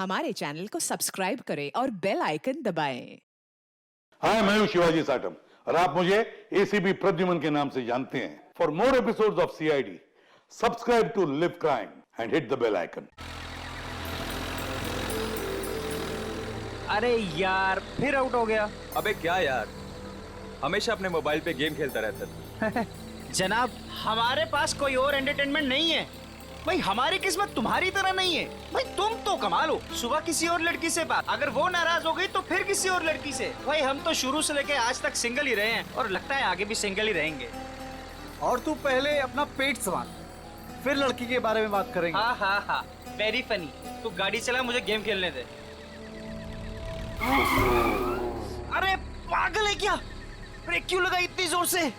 हमारे चैनल को सब्सक्राइब करें और बेल आइकन दबाएं। हाय, मैं हूं शिवाजी साटम और आप मुझे एसीपी प्रद्युमन के नाम से जानते हैं। For more episodes of CID, subscribe to Liv Crime and hit the bell icon. अरे यार, फिर आउट हो गया। अबे क्या यार, हमेशा अपने मोबाइल पे गेम खेलता रहता है। जनाब, हमारे पास कोई और एंटरटेनमेंट नहीं है भाई। हमारी किस्मत तुम्हारी तरह नहीं है भाई। तुम तो कमाल हो, सुबह किसी और लड़की से बात, अगर वो नाराज हो गई तो फिर किसी और लड़की से। भाई हम तो शुरू से लेके आज तक सिंगल ही रहे हैं और लगता है आगे भी सिंगल ही रहेंगे। और तू पहले अपना पेट संभाल, फिर लड़की के बारे में बात करेंगे। हाँ हाँ हाँ, वेरी फनी। तू गाड़ी चला, मुझे गेम खेलने दे। अरे पागल है क्या? ब्रेक क्यों लगा इतनी जोर से?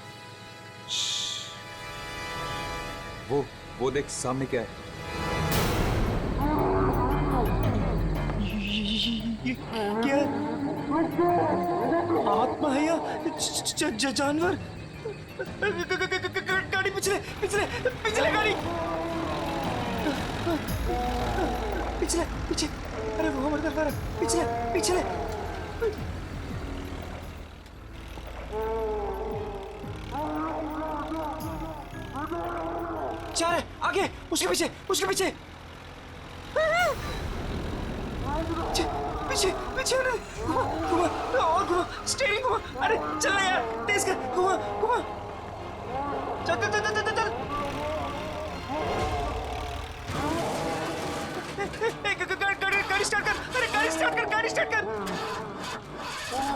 वो देख सामने क्या है। ये क्या? आत्मा है या जानवर? गाड़ी पिछले पिछले पिछले गाड़ी पिछले पीछे। अरे वो हमारे तरफ आ रहा है। पिछले पिछले जा रहे आगे, उसके पीछे उसके पीछे पीछे पीछे। घुमा और घुमा, स्टीयरिंग घुमा। अरे चल यार, तेज कर, घुमा घुमा। चल चल चल चल चल। गाड़ी स्टार्ट कर। अरे गाड़ी स्टार्ट कर, गाड़ी स्टार्ट कर।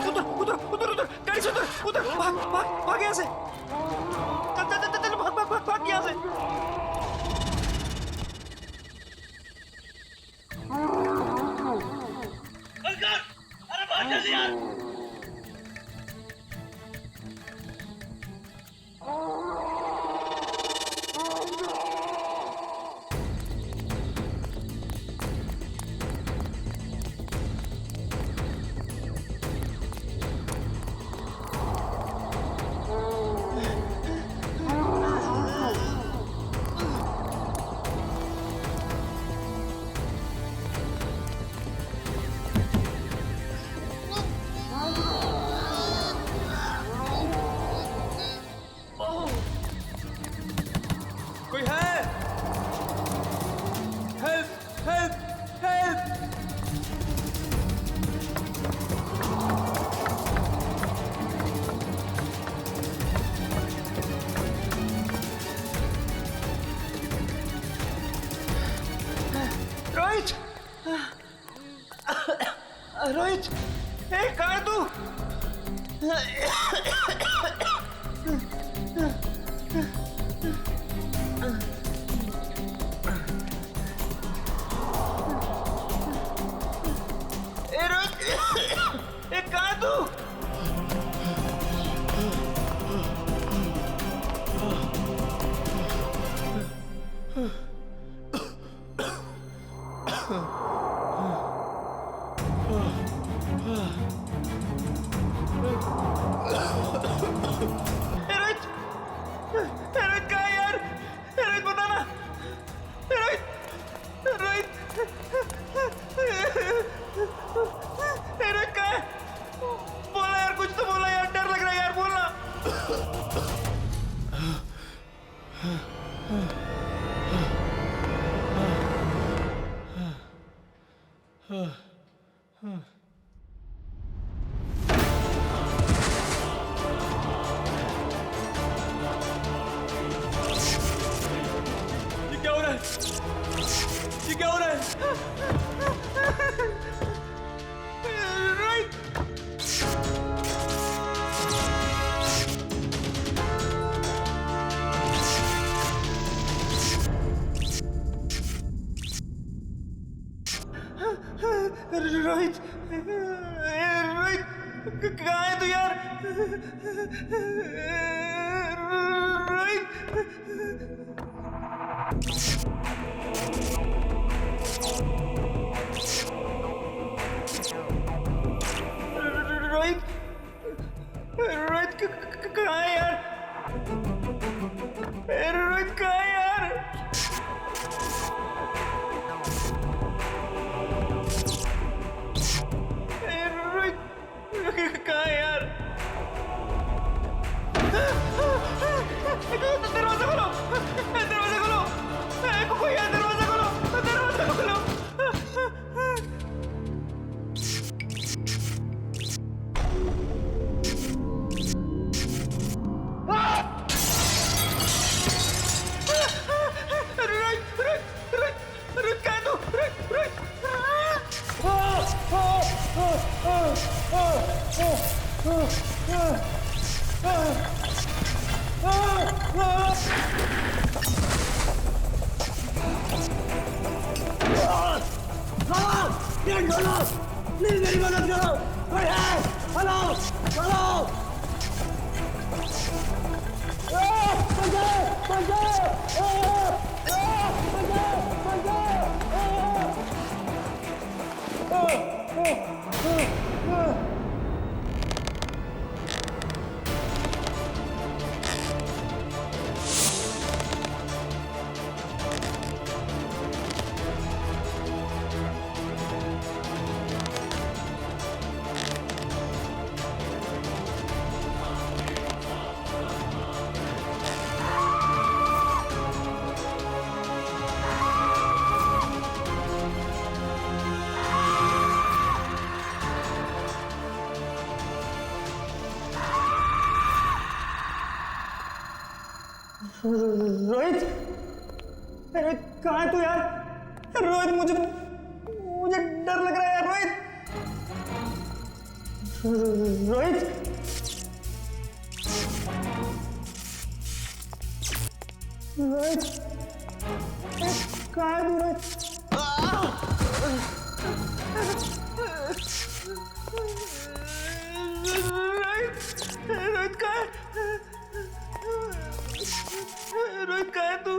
उधर उधर उधर उधर, गाड़ी से उधर उधर। भाग भाग भाग यहाँ से। चल चल चल चल, भाग भाग भाग भाग यहाँ से। अरे भाग जल्दी यार। कोई है? Help help help! Rohit, Rohit, कहाँ है तू? रोहित, कहाँ है तू? रोहित, रोहित कहाँ है यार? रोहित बताना। रोहित, रोहित, रोहित कहाँ है? बोला यार, कुछ तो बोला यार, डर लग रहा है यार, बोलना। ये क्या हो रहा है? ये क्या हो रहा है? रोहित, रोहित, रोहित कहाँ है तू यार? रोहित, रोहित कहाँ है यार? रोहित कहाँ है यार? प्लीज मेरी मदद करो, कोई है? हेलो हेलो, रोहित, रोहित कहाँ है तू यार? रोहित मुझे डर लग रहा है यार। रोहित रोहित रोहित कहाँ है तू? रोहित रोहित कहाँ है? रोहित कहाँ है तू?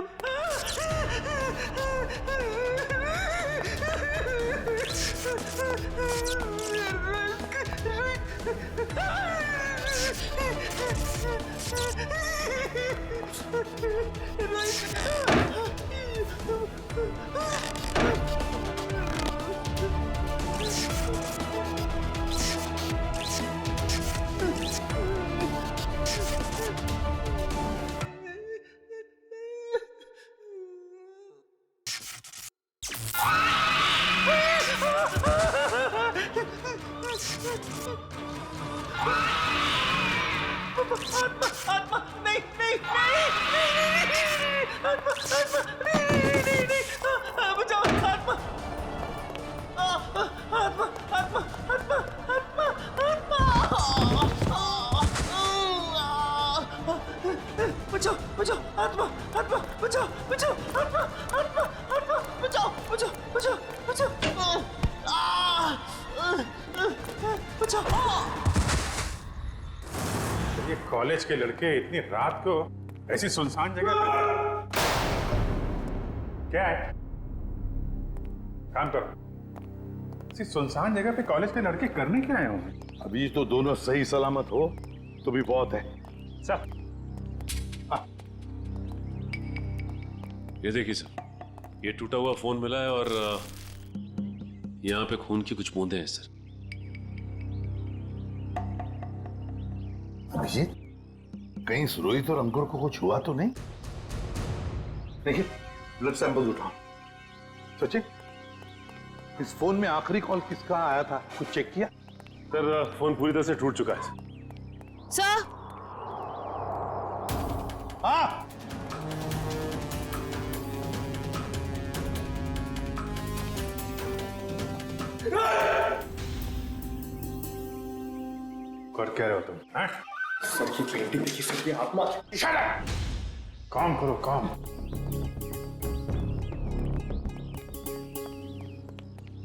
आत्मा नहीं नहीं आत्मा नहीं बचाओ आत्मा आत्मा आत्मा आत्मा आत्मा बचाओ बचाओ आत्मा आत्मा बचाओ बचाओ आत्मा आत्मा आत्मा बचाओ बचाओ बचाओ बचाओ बचाओ। ये कॉलेज के लड़के इतनी रात को ऐसी सुनसान जगह पर क्या है? काम करो, ऐसी सुनसान जगह पे कॉलेज के लड़के करने क्या आए होंगे? अभी तो दोनों सही सलामत हो तो भी बहुत है। सर ये देखिए सर, ये टूटा हुआ फोन मिला है और यहाँ पे खून की कुछ बूंदें हैं सर। अभिजीत, कहीं रोहित और अंकुर को कुछ हुआ तो नहीं? देखिए, ब्लड सैंपल उठाओ। सचिन, इस फोन में आखिरी कॉल किसका आया था, कुछ चेक किया? सर फोन पूरी तरह से टूट चुका है सर। हाँ, कर क्या रहे हो तुम? सर की पेंटिंग देखी, सर की आत्मा। काम करो काम।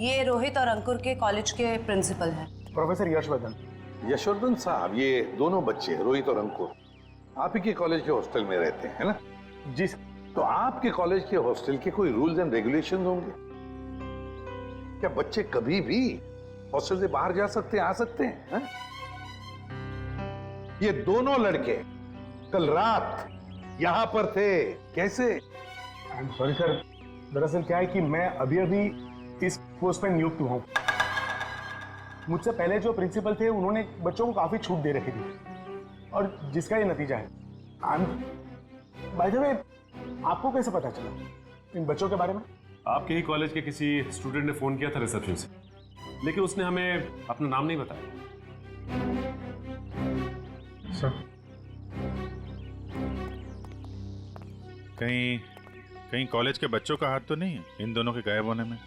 ये रोहित और अंकुर के कॉलेज के प्रिंसिपल हैं। प्रोफेसर यशवर्धन। यशवर्धन साहब, ये दोनों बच्चे रोहित और अंकुर आप ही के कॉलेज के हॉस्टल में रहते हैं, है ना? जी सर। तो आपके कॉलेज के हॉस्टल के कोई रूल्स एंड रेगुलेशंस होंगे क्या? बच्चे कभी भी हॉस्टल से बाहर जा सकते हैं, आ सकते हैं, है? ये दोनों लड़के कल रात यहां पर थे, कैसे? सॉरी सर, दरअसल क्या है कि मैं अभी अभी इस पोस्ट पर नियुक्त हुआ हूँ। मुझसे पहले जो प्रिंसिपल थे उन्होंने बच्चों को काफी छूट दे रखी थी और जिसका ये नतीजा है। बाय द वे, आपको कैसे पता चला इन बच्चों के बारे में? आपके ही कॉलेज के किसी स्टूडेंट ने फोन किया था रिसेप्शन से, लेकिन उसने हमें अपना नाम नहीं बताया। सर, कहीं कॉलेज के बच्चों का हाथ तो नहीं है इन दोनों के गायब होने में?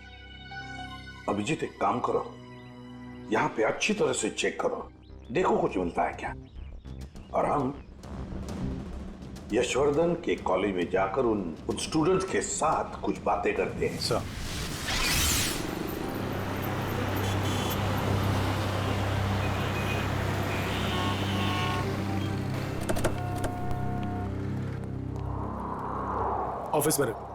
अभिजीत, एक काम करो, यहाँ पे अच्छी तरह से चेक करो देखो कुछ मिलता है क्या। और हम यशवर्धन के कॉलेज में जाकर उन स्टूडेंट्स के साथ कुछ बातें करते हैं। सर ऑफिस में रखो।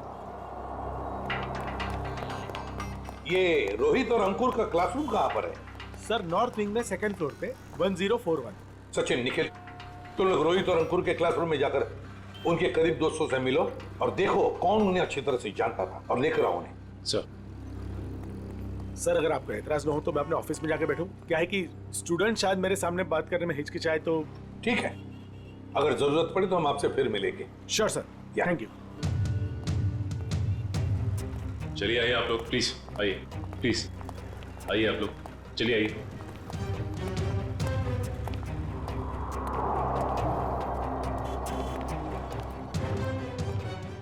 ये रोहित और अंकुर का क्लासरूम कहाँ पर है? सर नॉर्थ विंग में सेकंड फ्लोर पे 1041। सचिन, निखिल, तुम लोग रोहित और अंकुर के क्लासरूम में जाकर उनके करीब दोस्तों से मिलो और देखो कौन उन्हें अच्छी तरह से जानता था और लेकर आओ उन्हें। सर अगर आपका एतराज न हो तो मैं अपने ऑफिस में जाके बैठूं। क्या है कि स्टूडेंट शायद मेरे सामने बात करने में हिचकिचाए तो। ठीक है, अगर जरूरत पड़े तो हम आपसे फिर मिलेंगे। Sure sir, thank you. चलिए आइए आप लोग, प्लीज आइए, प्लीज आइए आप लोग, चलिए आइए।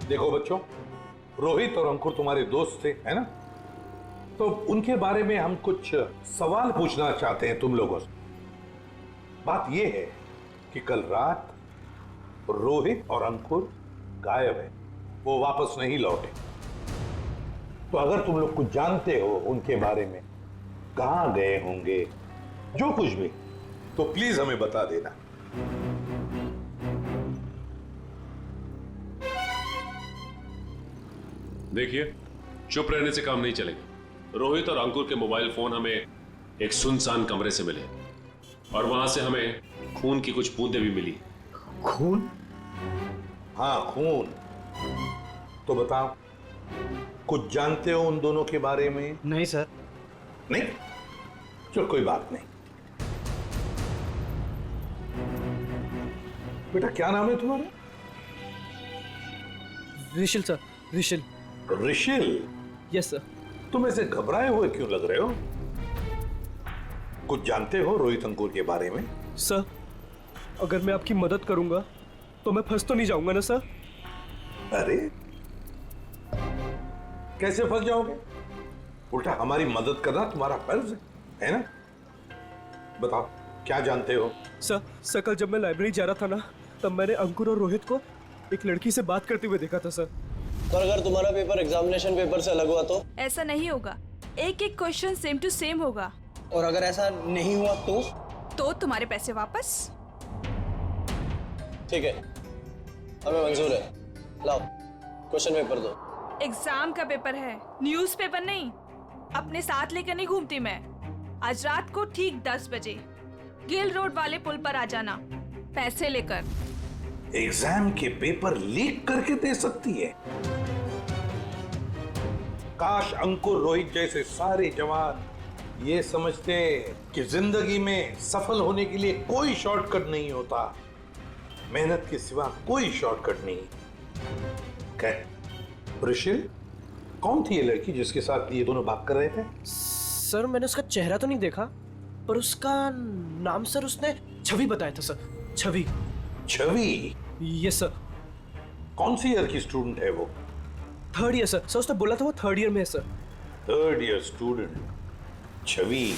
देखो बच्चों, रोहित और अंकुर तुम्हारे दोस्त थे, है ना? तो उनके बारे में हम कुछ सवाल पूछना चाहते हैं तुम लोगों से। बात यह है कि कल रात रोहित और अंकुर गायब है, वो वापस नहीं लौटे। तो अगर तुम लोग कुछ जानते हो उनके बारे में, कहां गए होंगे, जो कुछ भी, तो प्लीज हमें बता देना। देखिए, चुप रहने से काम नहीं चलेगा। रोहित और अंकुर के मोबाइल फोन हमें एक सुनसान कमरे से मिले और वहां से हमें खून की कुछ बूंदें भी मिली। खून? हाँ, खून। तो बताओ, कुछ जानते हो उन दोनों के बारे में? नहीं सर। नहीं? चलो कोई बात नहीं। बेटा क्या नाम है तुम्हारा? Rishil sir, Rishil. Rishil? Yes sir. तुम ऐसे घबराए हुए क्यों लग रहे हो? कुछ जानते हो रोहित अंकुर के बारे में? सर, अगर मैं आपकी मदद करूंगा तो मैं फंस तो नहीं जाऊंगा ना सर? अरे कैसे फंस जाओगे? उल्टा हमारी मदद करना तुम्हारा फर्ज है ना? बताओ क्या जानते हो? सर कल जब मैं लाइब्रेरी जा रहा था ना, तब मैंने अंकुर और रोहित को एक लड़की से बात करते हुए देखा था सर। पर अगर तुम्हारा पेपर एग्जामिनेशन पेपर से अलग हुआ तो? ऐसा नहीं होगा, एक एक क्वेश्चन सेम टू सेम होगा। और अगर ऐसा नहीं हुआ तो तुम्हारे पैसे वापस। ठीक है, हमें मंजूर है। लाओ क्वेश्चन पेपर दो। एग्जाम का पेपर है, न्यूज़पेपर नहीं। अपने साथ लेकर नहीं घूमती मैं। आज रात को ठीक 10 बजे गिल रोड वाले पुल पर आ जाना, पैसे लेकर। एग्जाम के पेपर लीक करके दे सकती है? काश अंकुर रोहित जैसे सारे जवान ये समझते कि जिंदगी में सफल होने के लिए कोई शॉर्टकट नहीं होता, मेहनत के सिवा कोई शॉर्टकट नहीं। ऋषिल, कौन थी ये लड़की जिसके साथ ये दोनों बात कर रहे थे? सर मैंने उसका चेहरा तो नहीं देखा, पर उसका नाम सर उसने छवि बताया था sir. Chhavi. Chhavi? Yes sir. कौन सी ईयर की स्टूडेंट है वो? 3rd year sir. सर उसने बोला था वो 3rd ईयर में है सर। 3rd ईयर स्टूडेंट छवि।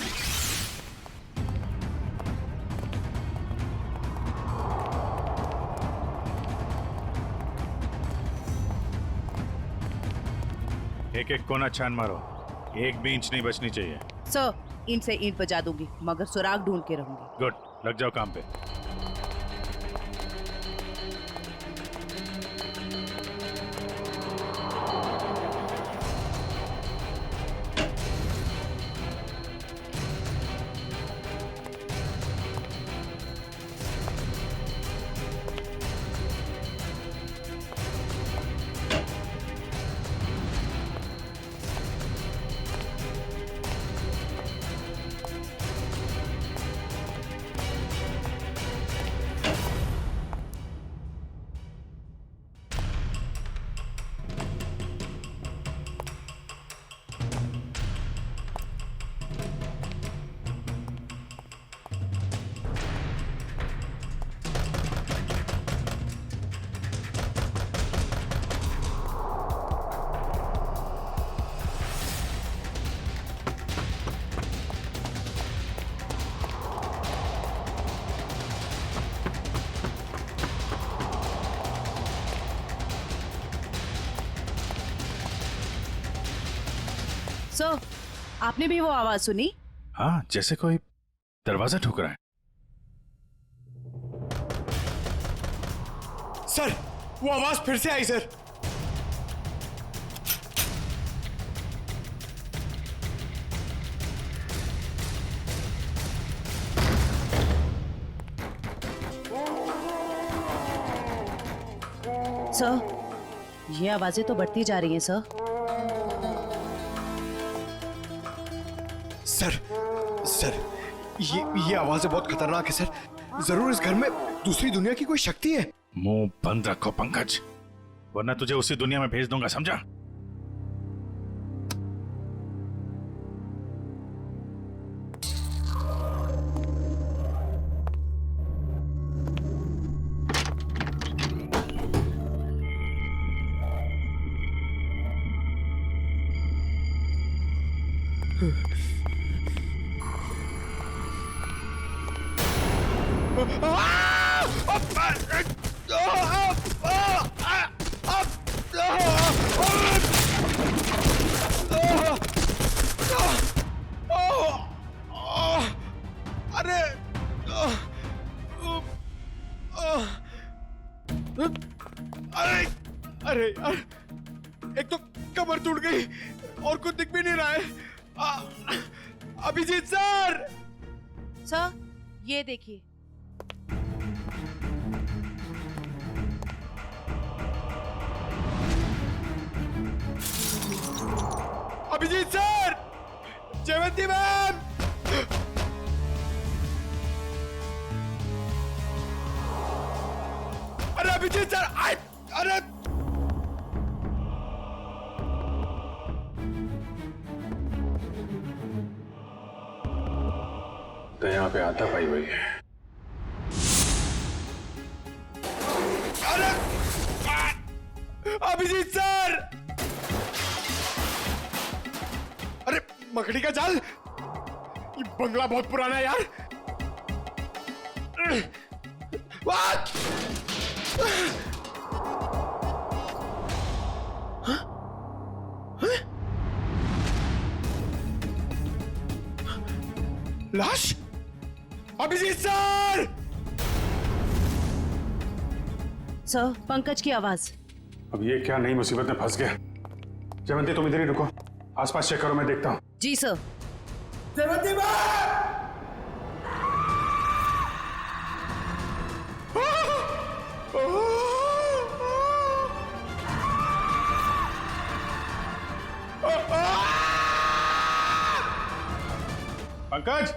एक एक कोना छान मारो, एक भी इंच नहीं बचनी चाहिए। सर ईंट से ईंट बजा दूंगी, मगर सुराग ढूंढ के रहूंगी। गुड, लग जाओ काम पे। सर, आपने भी वो आवाज सुनी? हाँ, जैसे कोई दरवाजा ठुक रहा है। सर, वो आवाज फिर से आई सर। सर, ये आवाजें तो बढ़ती जा रही हैं सर। सर, ये आवाजें बहुत खतरनाक है सर। जरूर इस घर में दूसरी दुनिया की कोई शक्ति है। मुंह बंद रखो पंकज, वरना तुझे उसी दुनिया में भेज दूंगा, समझा? अरे यार, एक तो कमर टूट गई और कुछ दिख भी नहीं रहा है। अभिजीत सर! सर, ये देखिए। अभिजीत सर! जयवंती मैम! अरे अभिजीत सर! अरे तो यहाँ पे आता पाई हुई है। अरे अभिजीत सर! अरे मकड़ी का जाल! ये बंगला बहुत पुराना है यार। What? लाश? अभिजीत सर! सर, पंकज की आवाज। अब ये क्या नई मुसीबत में फंस गया। जयवंती तुम इधर ही रुको, आसपास चेक करो, मैं देखता हूँ। जी sir. Jaywanti ma'am! Pankaj!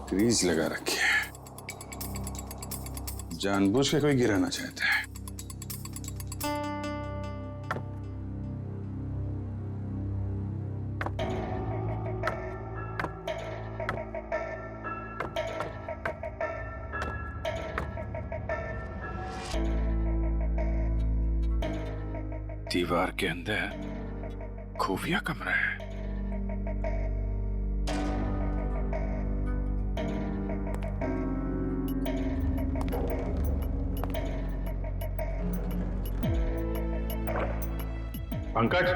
Grease लगा रखी है, जानबूझ के कोई गिराना चाहता है। दीवार के अंदर खुफिया कमरा है। पंकज!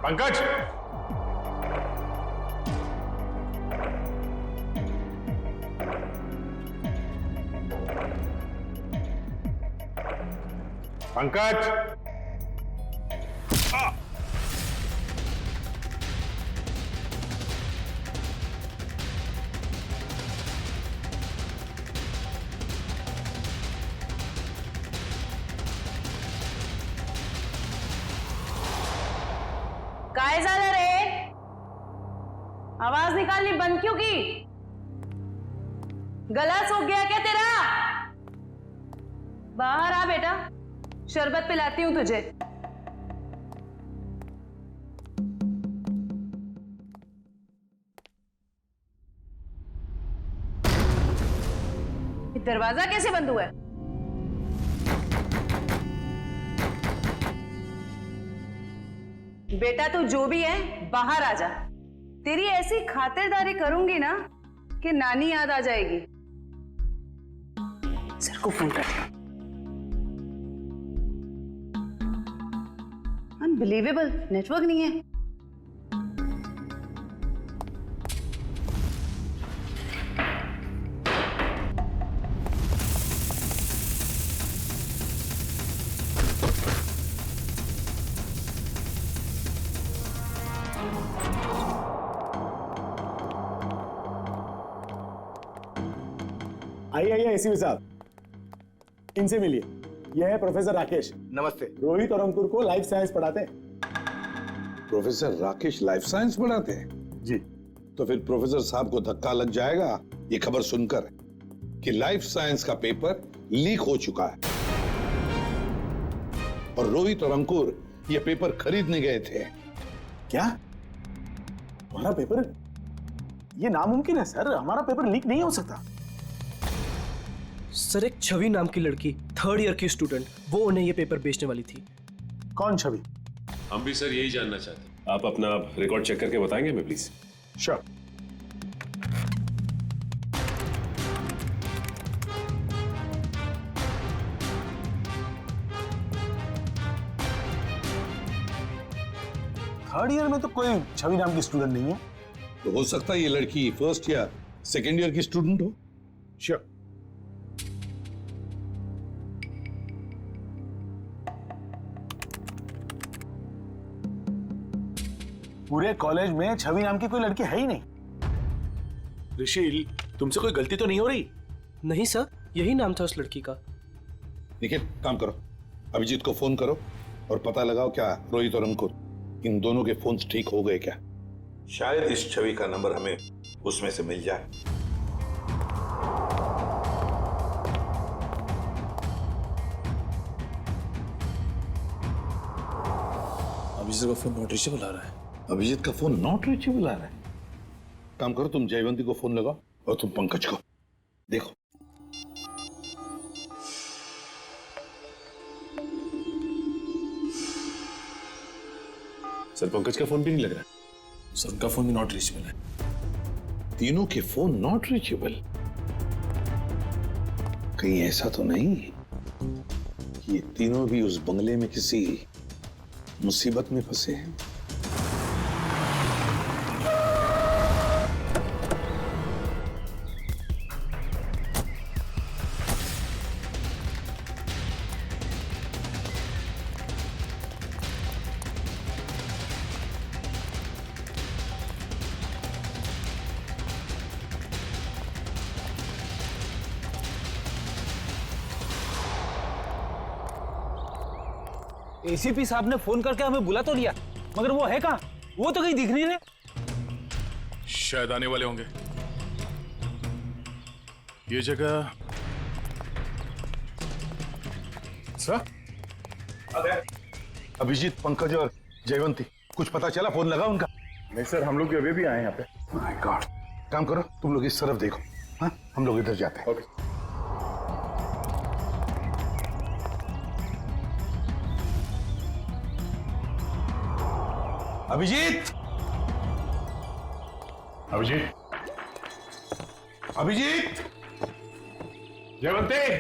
पंकज! पंकज! काय झालं रे? आवाज निकालनी बंद क्यों की? गला सूख गया क्या तेरा? बाहर आ बेटा, शरबत पिलाती हूं तुझे। दरवाजा कैसे बंद हुआ है? बेटा तू जो भी है बाहर आ जा। तेरी ऐसी खातिरदारी करूंगी ना कि नानी याद आ जाएगी। सर को फोन कर दिया। अनबिलीवेबल, नेटवर्क नहीं है। आइए एसीपी साहब, इनसे मिलिए। यह है प्रोफेसर राकेश। नमस्ते। रोहित और अंकुर को लाइफ साइंस पढ़ाते हैं। प्रोफेसर राकेश लाइफ साइंस पढ़ाते हैं? जी। तो फिर प्रोफेसर साहब को धक्का लग जाएगा ये खबर सुनकर कि लाइफ साइंस का पेपर लीक हो चुका है, और रोहित और अंकुर ये पेपर खरीदने गए थे। क्या? हमारा पेपर? ये नामुमकिन है सर, हमारा पेपर लीक नहीं हो सकता। सर, एक छवि नाम की लड़की, 3rd ईयर की स्टूडेंट, वो उन्हें ये पेपर बेचने वाली थी। कौन छवि? हम भी सर यही जानना चाहते हैं। आप अपना रिकॉर्ड चेक करके बताएंगे हमें प्लीज? श्योर। थर्ड ईयर में तो कोई छवि नाम की स्टूडेंट नहीं है। तो हो सकता है ये लड़की 1st या 2nd ईयर की स्टूडेंट हो। श्योर। पूरे कॉलेज में छवि नाम की कोई लड़की है ही नहीं। ऋषि, तुमसे कोई गलती तो नहीं हो रही? नहीं सर, यही नाम था उस लड़की का। निखिल, काम करो, अभिजीत को फोन करो और पता लगाओ क्या रोहित और अंकुर इन दोनों के फोन्स ठीक हो गए क्या। शायद इस छवि का नंबर हमें उसमें से मिल जाए। अभिजीत का फोन नॉट रीचेबल आ रहा है। अभिजीत का फोन नॉट रीचेबल आ रहा है। काम करो, तुम जयवंती को फोन लगाओ और तुम पंकज को। देखो, सर पंकज का फोन भी नहीं लग रहा। सर उनका फोन भी नॉट रीचेबल है। तीनों के फोन नॉट रीचेबल। कहीं ऐसा तो नहीं कि ये तीनों भी उस बंगले में किसी मुसीबत में फंसे हैं? एसीपी साहब ने फोन करके हमें बुला तो लिया, मगर वो है कहाँ? वो तो कहीं दिख नहीं रहे। शायद आने वाले होंगे। ये जगह सर? अभिजीत, पंकज और जयवंती, कुछ पता चला? फोन लगा उनका? नहीं सर, हम लोग अभी भी आए यहाँ पे। My God. काम करो, तुम लोग इस तरफ देखो। हाँ, हम लोग इधर जाते हैं। ओके। अभिजीत, अभिजीत, अभिजीत, जयवंती,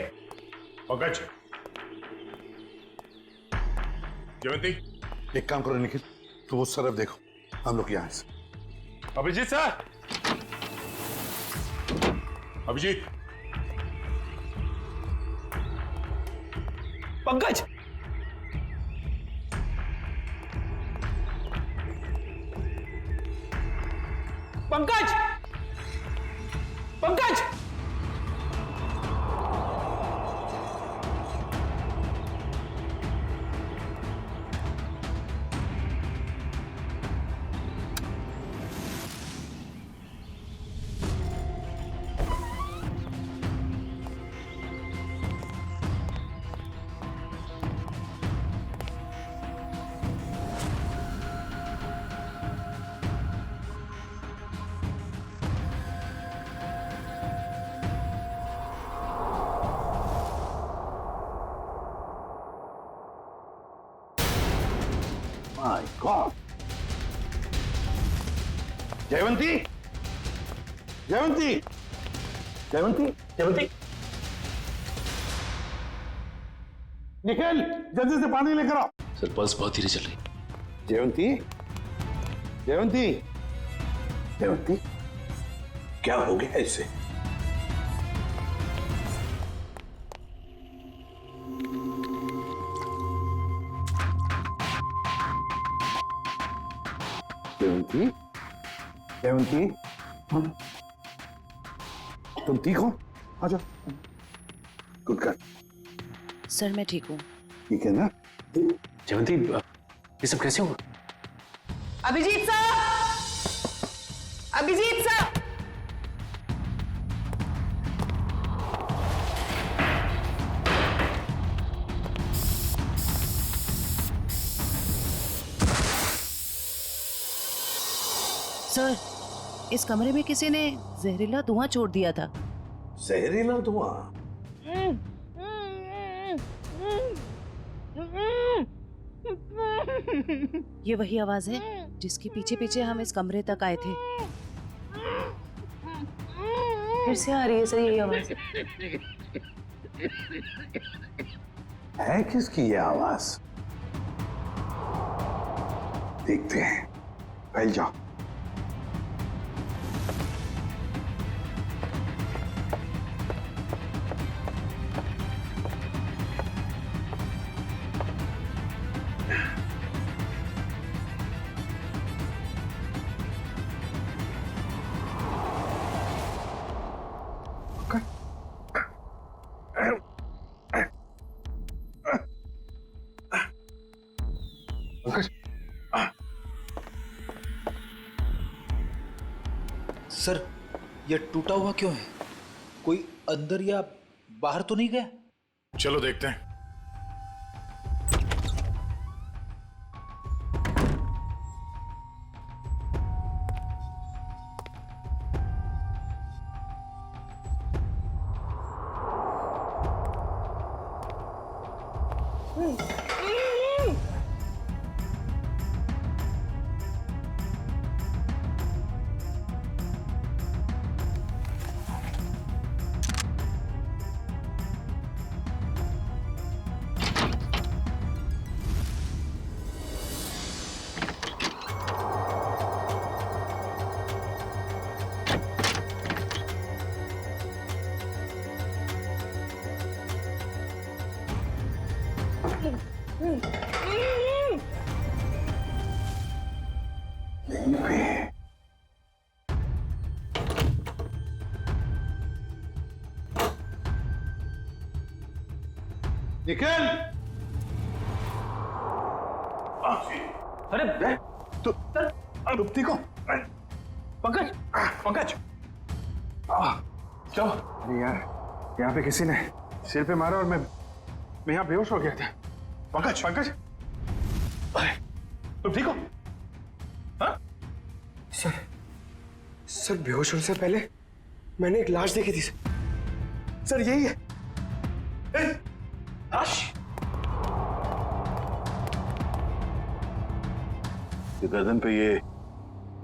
पंकज, जयवंती। एक काम करो निखिल, तुम उस तरफ देखो, हम लोग यहाँ से। Abhijeet sir, Abhijeet, Pankaj, Pankaj, Pankaj, my God. Jaywanti, Jaywanti, Jaywanti, Jaywanti, Nikhil जल्दी से पानी लेकर आओ। सर पल्स बहुत धीरे चल रही। जयवंती, जयवंती, जयवंती, क्या हो गया इसे? जयवंती, जयवंती, तुम ठीक हो? आ जाओ। Good girl. सर मैं ठीक हूँ। ठीक है ना? जयवंती ये सब कैसे हुआ? अभिजीत साहब, अभिजीत साहब, सर इस कमरे में किसी ने जहरीला धुआं छोड़ दिया था। जहरीला धुआं? ये वही आवाज है जिसके पीछे पीछे हम इस कमरे तक आए थे। फिर से आ रही है सर यही आवाज। है किसकी ये आवाज? देखते हैं। फैल जाओ। सर ये टूटा हुआ क्यों है? कोई अंदर या बाहर तो नहीं गया? चलो देखते हैं। निखिल! अरे तुम ठीक हो? पंकज, पंकज, चलो। अरे यार यहाँ पे किसी ने सिर पे मारा और मैं यहाँ बेहोश हो गया था। पंकज, पंकज, तुम ठीक हो? हाँ? सर बेहोश होने से पहले मैंने एक लाश देखी थी सर, यही है। लाश? ये गर्दन पे ये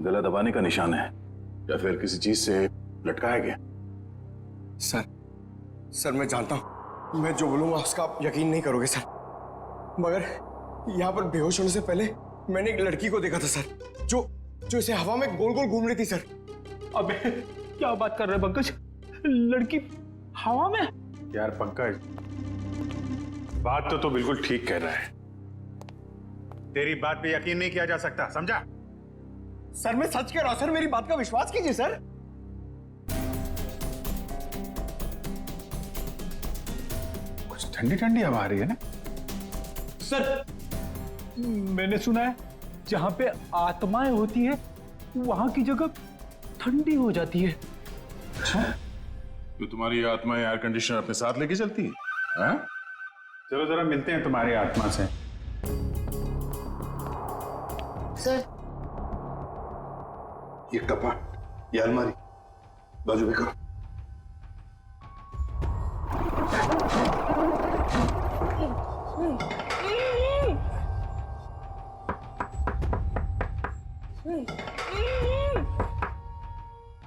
गला दबाने का निशान है या फिर किसी चीज से लटकाया गया? सर मैं जानता हूं मैं जो बोलूंगा उसका आप यकीन नहीं करोगे सर, मगर यहाँ पर बेहोश होने से पहले मैंने एक लड़की को देखा था सर, जो इसे हवा में गोल गोल घूम रही थी सर। अबे क्या बात कर रहे हैं पंकज? लड़की हवा में? यार पंकज, बात तो बिल्कुल ठीक कह रहा है। तेरी बात पे यकीन नहीं किया जा सकता, समझा? सर मैं सच कह रहा हूं सर, मेरी बात का विश्वास कीजिए सर। कुछ ठंडी ठंडी हवा आ रही है ना? सर मैंने सुना है जहां पे आत्माएं होती है वहां की जगह ठंडी हो जाती है। अच्छा, तो तुम्हारी आत्मा एयर कंडीशनर अपने साथ लेके चलती है? हाँ? चलो जरा मिलते हैं तुम्हारी आत्मा से। सर ये कपाट, ये अलमारी बाजू में करो।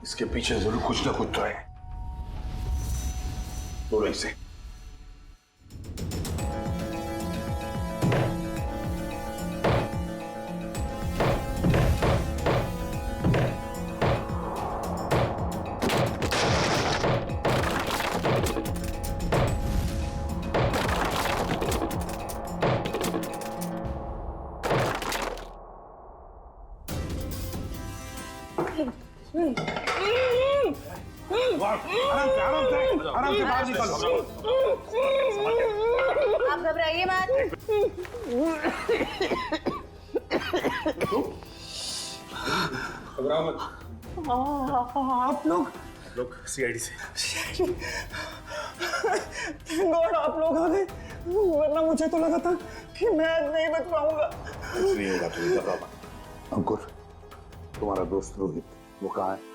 इसके पीछे जरूर कुछ ना कुछ तो है। बोलो इसे। आराम से बाहर निकलो। आप घबराइए मत। घबराओ मत। आप लोग सीआईडी से। गॉड आप लोग आ गए, वरना मुझे तो लगा था कि मैं आज नहीं बच पाऊंगा। कुछ नहीं होगा, तुम घबराओ मत। अंकुर, तुम्हारा दोस्त रोहित वो कहाँ है?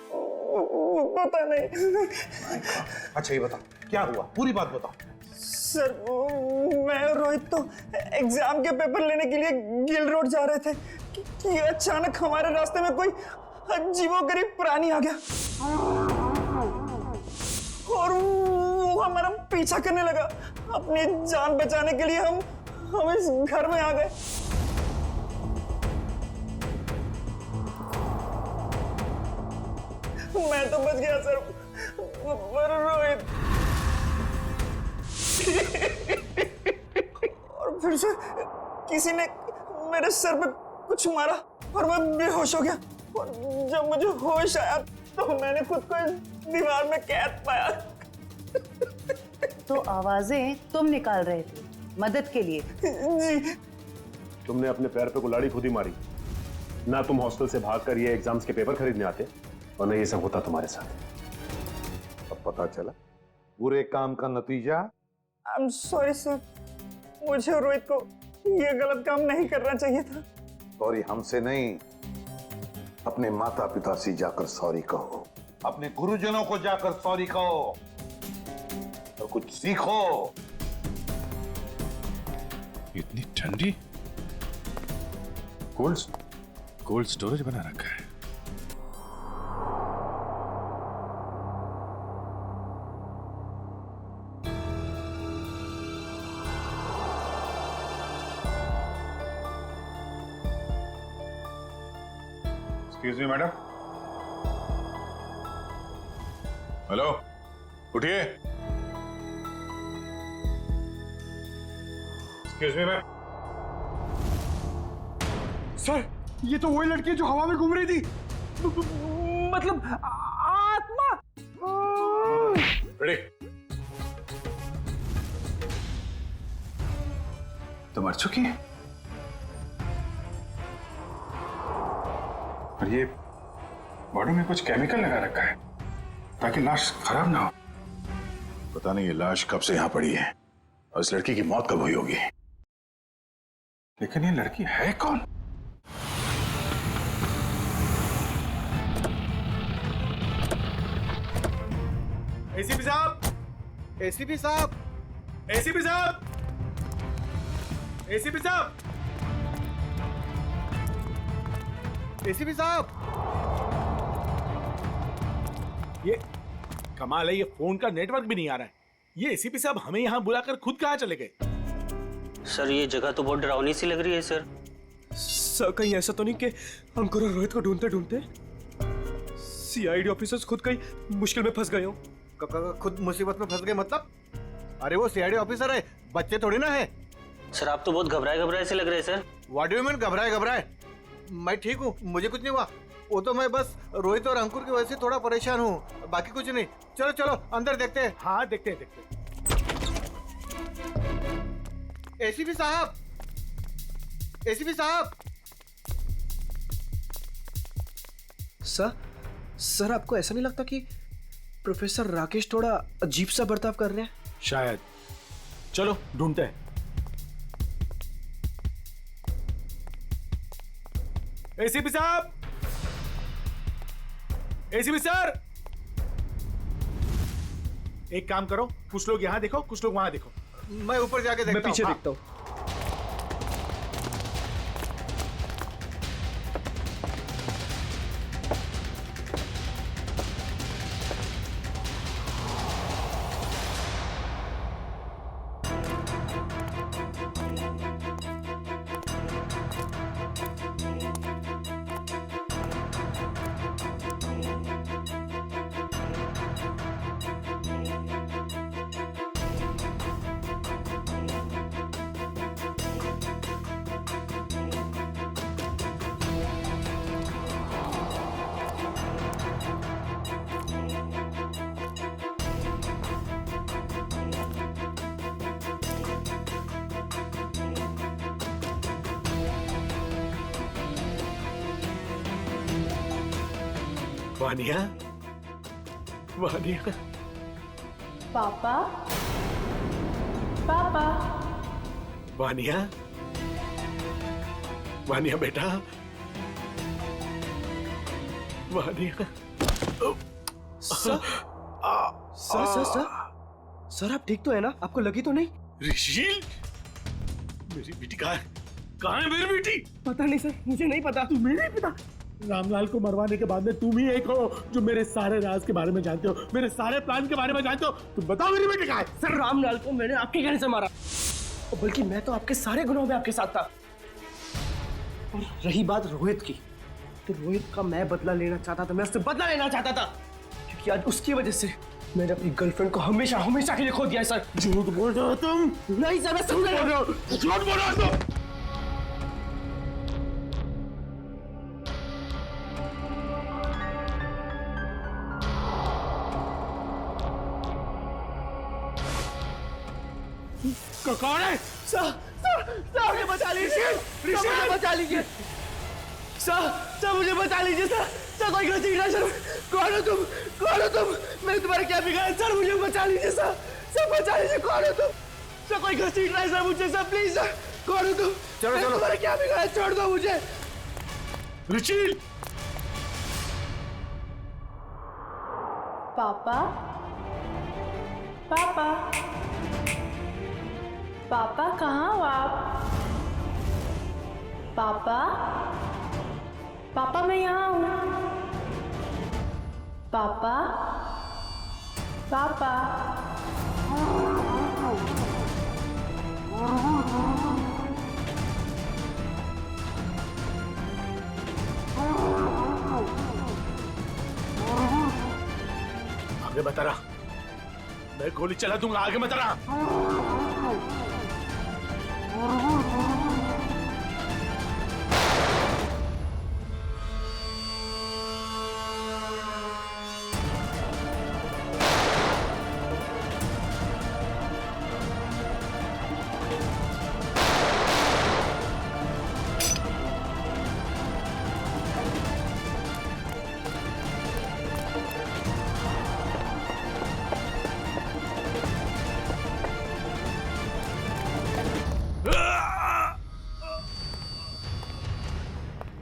पता नहीं। अच्छा ये बताओ क्या हुआ, पूरी बात बताओ। सर मैं और रोहित तो एग्जाम के पेपर लेने के लिए गिल रोड जा रहे थे कि अचानक हमारे रास्ते में कोई अजीबोगरीब प्राणी आ गया और वो हमारा पीछा करने लगा। अपनी जान बचाने के लिए हम इस घर में आ गए। मैं तो बच गया सर, पर रोहित और फिर से किसी ने मेरे सर पे कुछ मारा और मैं बेहोश हो गया। और जब मुझे होश आया तो मैंने खुद को इस दीवार में कैद पाया। तो आवाजें तुम निकाल रहे थे मदद के लिए? जी। तुमने अपने पैर पे कुल्हाड़ी खुद ही मारी ना। तुम हॉस्टल से भागकर ये एग्जाम्स के पेपर खरीदने आते और नहीं ये सब होता तुम्हारे साथ। अब पता चला बुरे काम का नतीजा। आई एम सॉरी सर, मुझे और रोहित को ये गलत काम नहीं करना चाहिए था। सॉरी हमसे नहीं, अपने माता पिता से जाकर सॉरी कहो, अपने गुरुजनों को जाकर सॉरी कहो और कुछ सीखो। इतनी ठंडी कोल्ड स्टोरेज बना रखा है। Excuse me madam. हेलो, उठिए। Excuse me ma'am. सर ये तो वही लड़की है जो हवा में घूम रही थी, मतलब आत्मा। रेडी? तो मर चुकी है और ये बॉडी में कुछ केमिकल लगा रखा है ताकि लाश खराब ना हो। पता नहीं ये लाश कब से यहां पड़ी है और इस लड़की की मौत कब हुई होगी। लेकिन ये लड़की है कौन? एसीपी साहब, एसीपी साहब, एसीपी साहब, एसीपी साहब, एसीपी साहब। ये कमाल है, ये फोन का नेटवर्क भी नहीं आ रहा है। ये एसीपी साहब हमें यहाँ बुलाकर खुद कहाँ चले गए? सर ये जगह तो बहुत डरावनी सी लग रही है सर। सर कहीं ऐसा तो नहीं कि अंकुर और रोहित को ढूंढते ढूंढते सीआईडी ऑफिसर्स खुद कहीं मुश्किल में फंस गए हो? खुद मुसीबत में फंस गए मतलब? अरे वो सीआईडी ऑफिसर है, बच्चे थोड़ी ना है। सर आप तो बहुत घबराए घबराए से लग रहे हैं sir. What do you mean घबराए घबराए? मैं ठीक हूँ, मुझे कुछ नहीं हुआ। वो तो मैं बस रोहित और अंकुर की वजह से थोड़ा परेशान हूँ, बाकी कुछ नहीं। चलो चलो अंदर देखते हैं। हाँ देखते हैं, देखते हैं। एसीपी साहब, एसीपी साहब। सर आपको ऐसा नहीं लगता कि प्रोफेसर राकेश थोड़ा अजीब सा बर्ताव कर रहे हैं? शायद। चलो ढूंढते हैं। एसीपी साहब, एसीपी सर, एक काम करो, कुछ लोग यहां देखो, कुछ लोग वहां देखो। मैं ऊपर जाके देखता हूं। मैं पीछे देखता हूं। वानिया, वानिया, पापा, पापा, वानिया, वानिया बेटा, Vaniya. Sir sir sir sir sir आप ठीक तो है ना? आपको लगी तो नहीं? ऋषिल, मेरी बेटी कहाँ है? कहाँ है मेरी बेटी? पता नहीं सर, मुझे नहीं पता। तुम्हें नहीं पता? रामलाल को मरवाने के बाद में तुम ही एक हो जो मेरे सारे राज के बारे में जानते हो, मेरे सारे प्लान के बारे में जानते हो। तुम बताओ मेरी बेटी कहाँ है? सर रामलाल को मैंने आपके कहने से मारा, और बल्कि मैं तो आपके सारे गुनाहों में आपके साथ था। और रही बात रोहित की, तो रोहित का मैं बदला लेना चाहता था, मैं उससे बदला लेना चाहता था, क्योंकि आज उसकी वजह से मैंने अपनी गर्लफ्रेंड को हमेशा हमेशा के लिए खो दिया है सर। झूठ बोल रहे हो तुम? नहीं सर, मैं समझ रहा हूं। झूठ बोल रहे हो तुम? कौन है? सर मुझे बचा लीजिए, मुझे बचा लीजिए सर, मुझे बचा लीजिए सर, कोई गलती नहीं सर। कौन हो तुम? मैंने तुम्हारा क्या बिगाड़ा सर? मुझे बचा लीजिए सर, बचा लीजिए। कौन हो तुम? सर कोई गलती नहीं सर, मुझे सर प्लीज सर। कौन हो तुम? चलो तुम्हारा क्या बिगाड़ा? छोड़ दो मुझे। ऋषिल, पापा, पापा, पापा कहाँ हो आप? पापा, पापा मैं यहाँ हूँ। पापा, पापा, आगे बता रहा, मैं गोली चला दूंगा। आगे बता रहा।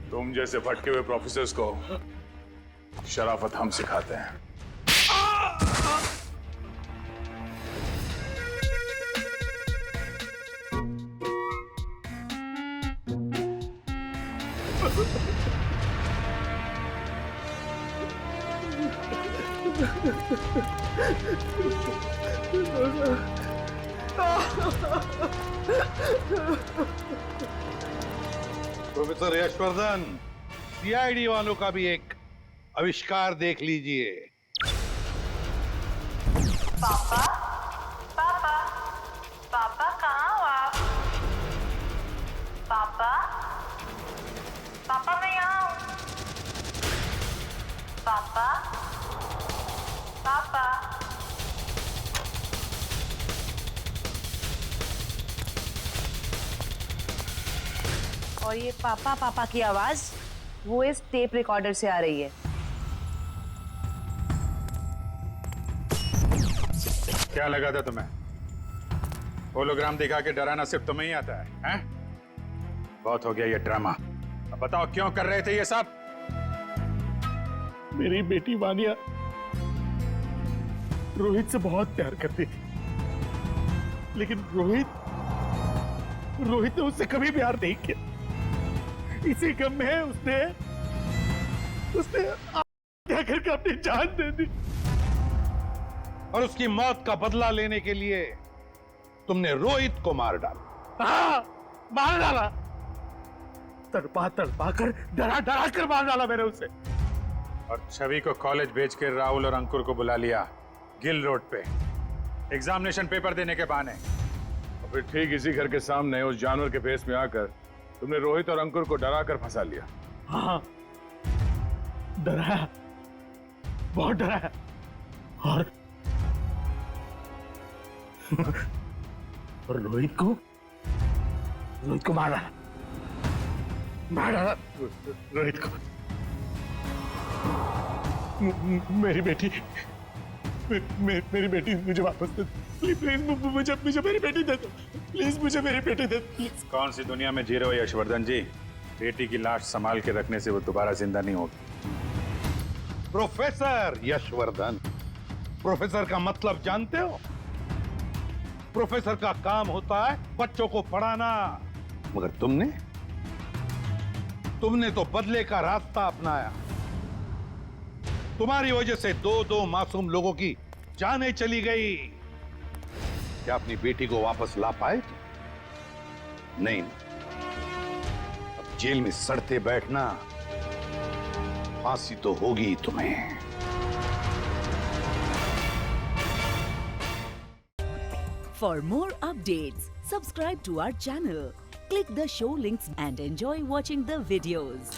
तुम जैसे भटके हुए प्रोफेसर्स को शराफत हम सिखाते हैं। प्रोफेसर यशवर्धन, सीआईडी वालों का भी एक आविष्कार देख लीजिए। पापा, पापा, पापा कहाँ हो आप? पापा, पापा मैं यहाँ हूँ। पापा, पापा, और ये पापा पापा की आवाज वो इस टेप रिकॉर्डर से आ रही है। क्या लगा था तुम्हें? होलोग्राम दिखा के डराना सिर्फ तुम्हें ही आता है, हैं? बहुत हो गया ये ड्रामा। अब बताओ क्यों कर रहे थे ये सब? मेरी बेटी वानिया रोहित से बहुत प्यार करती थी, लेकिन रोहित ने उससे कभी प्यार नहीं किया। इसी गम में उसने क्या करके अपनी जान दे दी। और उसकी मौत का बदला लेने के लिए तुमने रोहित को मार डाला। हाँ, मार डाला। तड़पा कर डरा कर मार डाला मैंने उसे। और छवि को कॉलेज भेज के राहुल और अंकुर को बुला लिया गिल रोड पे एग्जामिनेशन पेपर देने के बहाने। और फिर ठीक इसी घर के सामने उस जानवर के फेस में आकर तुमने रोहित और अंकुर को डरा कर फंसा लिया। हाँ, डराया, बहुत डराया। और रोहित को मार डाला रोहित को। मेरी बेटी मेरी बेटी मुझे वापस दे, प्लीज मुझे मेरी बेटी दे दो, प्लीज मुझे मेरी बेटी दे दो, प्लीज। कौन सी दुनिया में जी रहे हो यशवर्धन जी? बेटी की लाश संभाल के रखने से वो दोबारा जिंदा नहीं होगी। प्रोफेसर यशवर्धन, प्रोफेसर का मतलब जानते हो? प्रोफेसर का काम होता है बच्चों को पढ़ाना, मगर तुमने तो बदले का रास्ता अपनाया। तुम्हारी वजह से दो मासूम लोगों की जानें चली गई। क्या अपनी बेटी को वापस ला पाए? नहीं, अब जेल में सड़ते बैठना, फांसी तो होगी तुम्हें। For more updates, subscribe to our channel, click the show links and enjoy watching the videos.